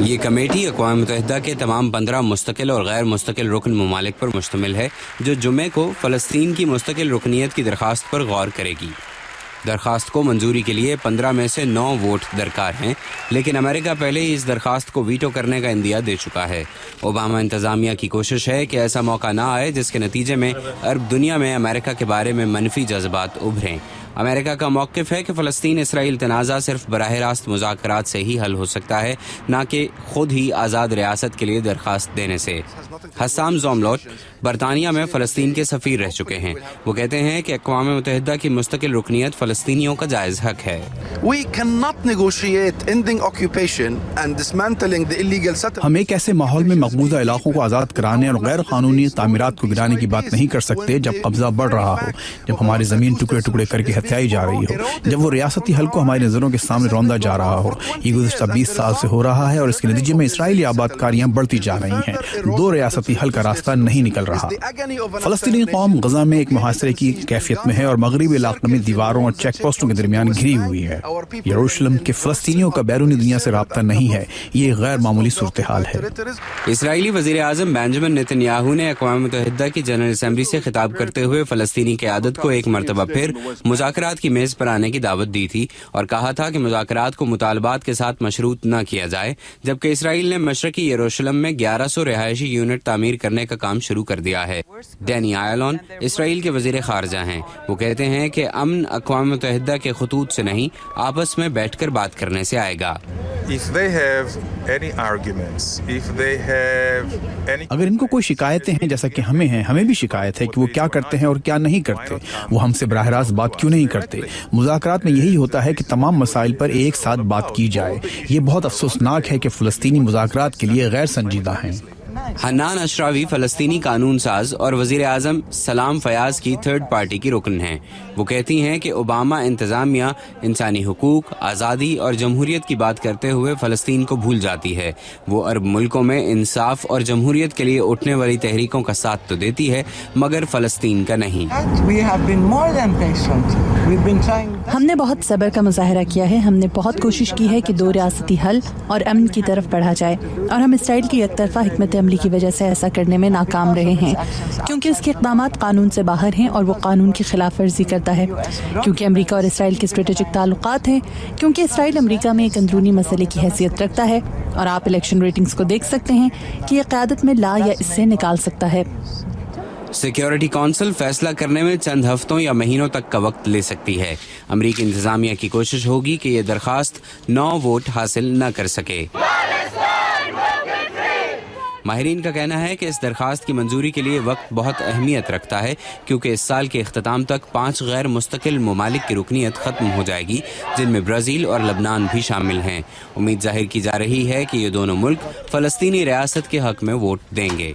یہ کمیٹی اقوام متحدہ کے تمام 15 مستقل اور غیر مستقل رکن ممالک پر مشتمل ہے جو جمعے کو فلسطین کی مستقل رکنیت کی درخواست پر غور کرے گی۔ درخواست کو منظوری کے لیے 15 میں سے 9 ووٹ درکار ہیں، لیکن امریکہ پہلے ہی اس درخواست کو ویٹو کرنے کا عندیہ دے چکا ہے۔ اوباما انتظامیہ کی کوشش ہے کہ ایسا موقع نہ آئے جس کے نتیجے میں عرب دنیا میں امریکہ کے بارے میں منفی جذبات ابھریں۔ امریکہ کا موقف ہے کہ فلسطین اسرائیل تنازع صرف براہ راست مذاکرات سے ہی حل ہو سکتا ہے، نہ کہ خود ہی آزاد ریاست کے لیے درخواست دینے سے۔ حسام زوملوٹ برطانیہ میں فلسطین کے سفیر رہ چکے ہیں۔ وہ کہتے ہیں کہ اقوام متحدہ کی مستقل رکنیت فلسطینیوں کا جائز حق ہے۔ ہم ایک ایسے ماحول میں مقبوضہ علاقوں کو آزاد کرانے اور غیر قانونی تعمیرات کو گرانے کی بات نہیں کر سکتے جب قبضہ بڑھ رہا ہو، جب ہماری زمین ٹکڑے ٹکڑے کر کے ہتھیائی جا رہی ہو، جب وہ ریاستی حل کو ہماری نظروں کے سامنے روندا جا رہا ہو۔ یہ گزشتہ 20 سال سے ہو رہا ہے اور اس کے نتیجے میں اسرائیلی آباد کاریاں بڑھتی جا رہی ہیں۔ 2 ریاستی حل کا راستہ نہیں نکل رہا۔ فلسطینی قوم غزہ میں ایک محاصرے کی کیفیت میں ہے اور مغربی علاقے میں دیواروں اور چیک پوسٹوں کے درمیان گھری ہوئی ہے۔ یروشلم کے فلسطینیوں کا بیرونی دنیا سے رابطہ نہیں ہے۔ یہ غیر معمولی صورتحال ہے۔ اسرائیلی وزیر اعظم بنجامن نیتن یاہو نے اقوام متحدہ کی جنرل اسمبلی سے خطاب کرتے ہوئے فلسطینی قیادت کو ایک مرتبہ پھر مذاکرات کی میز پر آنے کی دعوت دی تھی اور کہا تھا کہ مذاکرات کو مطالبات کے ساتھ مشروط نہ کیا جائے، جبکہ اسرائیل نے مشرقی یروشلم میں 1100 رہائشی یونٹ تعمیر کرنے کا کام شروع کر دیا ہے۔ ڈینی آئلون اسرائیل کے وزیر خارجہ ہیں۔ وہ کہتے ہیں کہ امن اقوام متحدہ کے خطوط سے نہیں، آپس میں بیٹھ کر بات کرنے سے آئے گا۔ اگر ان کو کوئی شکایتیں ہیں جیسا کہ ہمیں ہیں، ہمیں بھی شکایت ہے کہ وہ کیا کرتے ہیں اور کیا نہیں کرتے، وہ ہم سے براہ راست بات کیوں نہیں کرتے؟ مذاکرات میں یہی ہوتا ہے کہ تمام مسائل پر ایک ساتھ بات کی جائے۔ یہ بہت افسوسناک ہے کہ فلسطینی مذاکرات کے لیے غیر سنجیدہ ہیں۔ حنان اشراوی فلسطینی قانون ساز اور وزیر اعظم سلام فیاض کی تھرڈ پارٹی کی رکن ہیں۔ وہ کہتی ہیں کہ اوباما انتظامیہ انسانی حقوق، آزادی اور جمہوریت کی بات کرتے ہوئے فلسطین کو بھول جاتی ہے۔ وہ عرب ملکوں میں انصاف اور جمہوریت کے لیے اٹھنے والی تحریکوں کا ساتھ تو دیتی ہے، مگر فلسطین کا نہیں۔ ہم نے بہت صبر کا مظاہرہ کیا ہے۔ ہم نے بہت کوشش کی ہے کہ 2 ریاستی حل اور امن کی طرف بڑھا جائے، اور ہم اسرائیل کی یک طرفہ حکمت عملی کی وجہ سے ایسا کرنے میں ناکام رہے ہیں، کیونکہ اس کے اقدامات قانون سے باہر ہیں اور وہ قانون کی خلاف ورزی کرتا ہے، کیونکہ امریکہ اور اسرائیل کے اسٹریٹجک تعلقات ہیں، کیونکہ اسرائیل امریکہ میں ایک اندرونی مسئلے کی حیثیت رکھتا ہے، اور آپ الیکشن ریٹنگز کو دیکھ سکتے ہیں کہ یہ قیادت میں لا یا اس سے نکال سکتا ہے۔ سیکیورٹی کونسل فیصلہ کرنے میں چند ہفتوں یا مہینوں تک کا وقت لے سکتی ہے۔ امریکی انتظامیہ کی کوشش ہوگی کہ یہ درخواست 9 ووٹ حاصل نہ کر سکے۔ ماہرین کا کہنا ہے کہ اس درخواست کی منظوری کے لیے وقت بہت اہمیت رکھتا ہے، کیونکہ اس سال کے اختتام تک 5 غیر مستقل ممالک کی رکنیت ختم ہو جائے گی، جن میں برازیل اور لبنان بھی شامل ہیں۔ امید ظاہر کی جا رہی ہے کہ یہ دونوں ملک فلسطینی ریاست کے حق میں ووٹ دیں گے۔